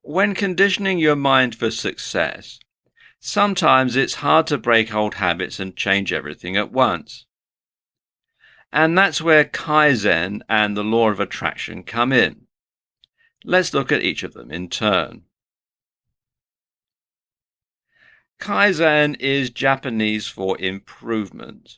When conditioning your mind for success, sometimes it's hard to break old habits and change everything at once. And that's where Kaizen and the law of attraction come in. Let's look at each of them in turn. Kaizen is Japanese for improvement,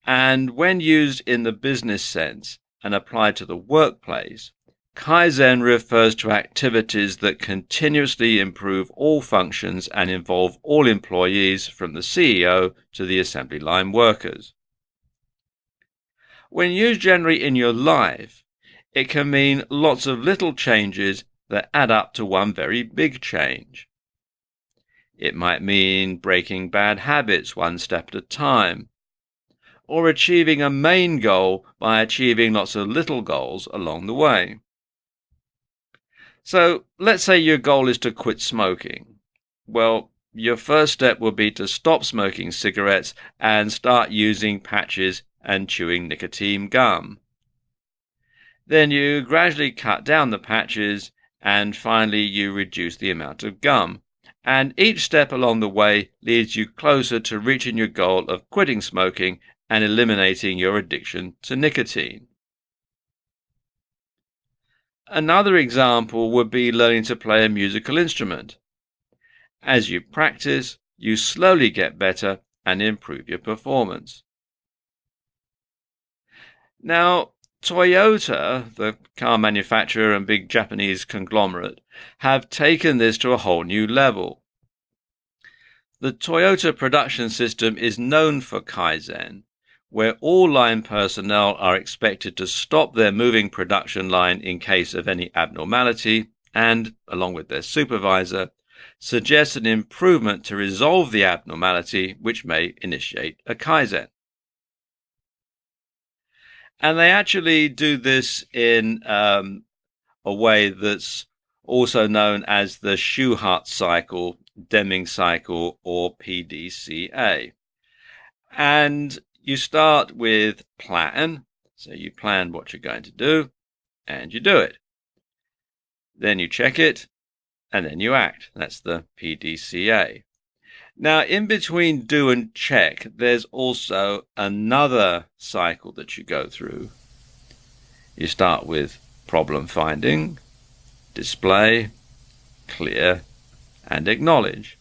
and when used in the business sense and applied to the workplace, Kaizen refers to activities that continuously improve all functions and involve all employees from the CEO to the assembly line workers. When used generally in your life, it can mean lots of little changes that add up to one very big change. It might mean breaking bad habits one step at a time, or achieving a main goal by achieving lots of little goals along the way. So let's say your goal is to quit smoking. Well, your first step will be to stop smoking cigarettes and start using patches and chewing nicotine gum. Then you gradually cut down the patches and finally you reduce the amount of gum. And each step along the way leads you closer to reaching your goal of quitting smoking and eliminating your addiction to nicotine. Another example would be learning to play a musical instrument. As you practice, you slowly get better and improve your performance. Now, Toyota, the car manufacturer and big Japanese conglomerate, have taken this to a whole new level. The Toyota production system is known for Kaizen, where all line personnel are expected to stop their moving production line in case of any abnormality and, along with their supervisor, suggest an improvement to resolve the abnormality which may initiate a Kaizen. And they actually do this in a way that's also known as the Schuhart cycle, Deming cycle, or PDCA. And you start with plan. So you plan what you're going to do, and you do it. Then you check it, and then you act. That's the PDCA. Now, in between do and check, there's also another cycle that you go through. You start with problem finding, display, clear, and acknowledge.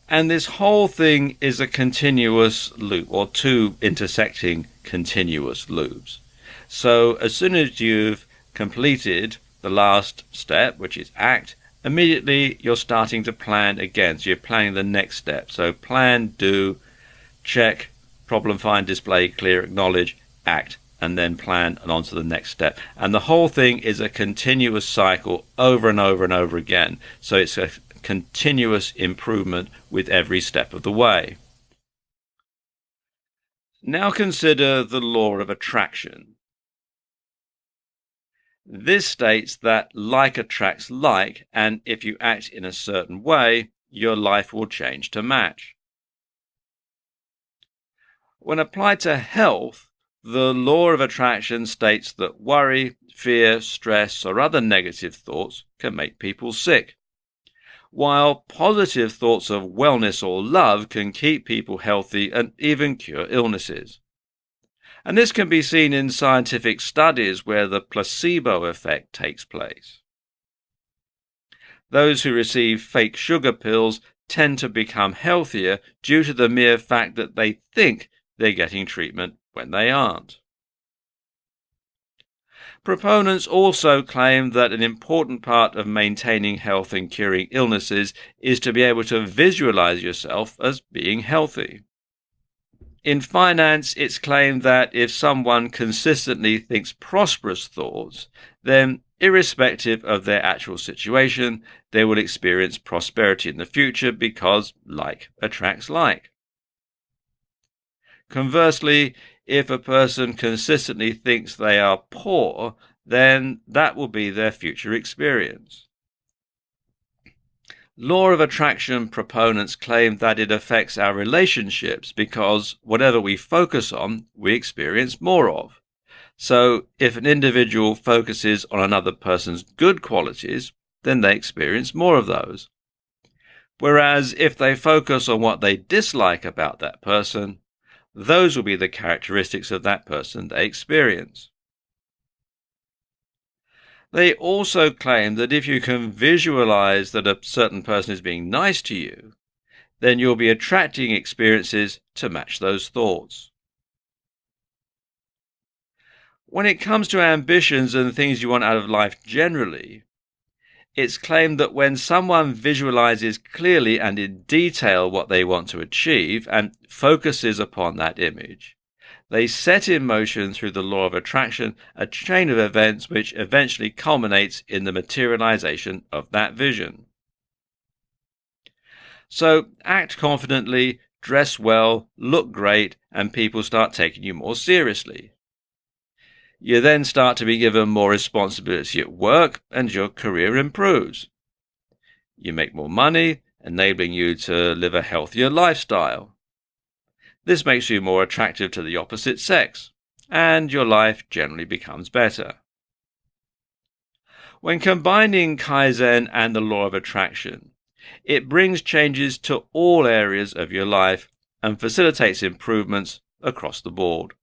And this whole thing is a continuous loop, or two intersecting continuous loops. So as soon as you've completed the last step, which is act, immediately you're starting to plan again. So you're planning the next step. So plan, do, check, problem find, display, clear, acknowledge, act, and then plan and on to the next step. And the whole thing is a continuous cycle over and over and over again. So it's a continuous improvement with every step of the way. Now consider the law of attraction. This states that like attracts like, and if you act in a certain way, your life will change to match. When applied to health, the law of attraction states that worry, fear, stress, or other negative thoughts can make people sick, while positive thoughts of wellness or love can keep people healthy and even cure illnesses. And this can be seen in scientific studies where the placebo effect takes place. Those who receive fake sugar pills tend to become healthier due to the mere fact that they think they're getting treatment when they aren't. Proponents also claim that an important part of maintaining health and curing illnesses is to be able to visualize yourself as being healthy. In finance, it's claimed that if someone consistently thinks prosperous thoughts, then irrespective of their actual situation, they will experience prosperity in the future because like attracts like. Conversely, if a person consistently thinks they are poor, then that will be their future experience. Law of attraction proponents claim that it affects our relationships because whatever we focus on, we experience more of. So if an individual focuses on another person's good qualities, then they experience more of those. Whereas if they focus on what they dislike about that person, those will be the characteristics of that person they experience. They also claim that if you can visualize that a certain person is being nice to you, then you'll be attracting experiences to match those thoughts. When it comes to ambitions and things you want out of life generally, it's claimed that when someone visualizes clearly and in detail what they want to achieve and focuses upon that image, they set in motion through the law of attraction a chain of events which eventually culminates in the materialization of that vision. So act confidently, dress well, look great, and people start taking you more seriously. You then start to be given more responsibility at work and your career improves. You make more money, enabling you to live a healthier lifestyle. This makes you more attractive to the opposite sex, and your life generally becomes better. When combining Kaizen and the law of attraction, it brings changes to all areas of your life and facilitates improvements across the board.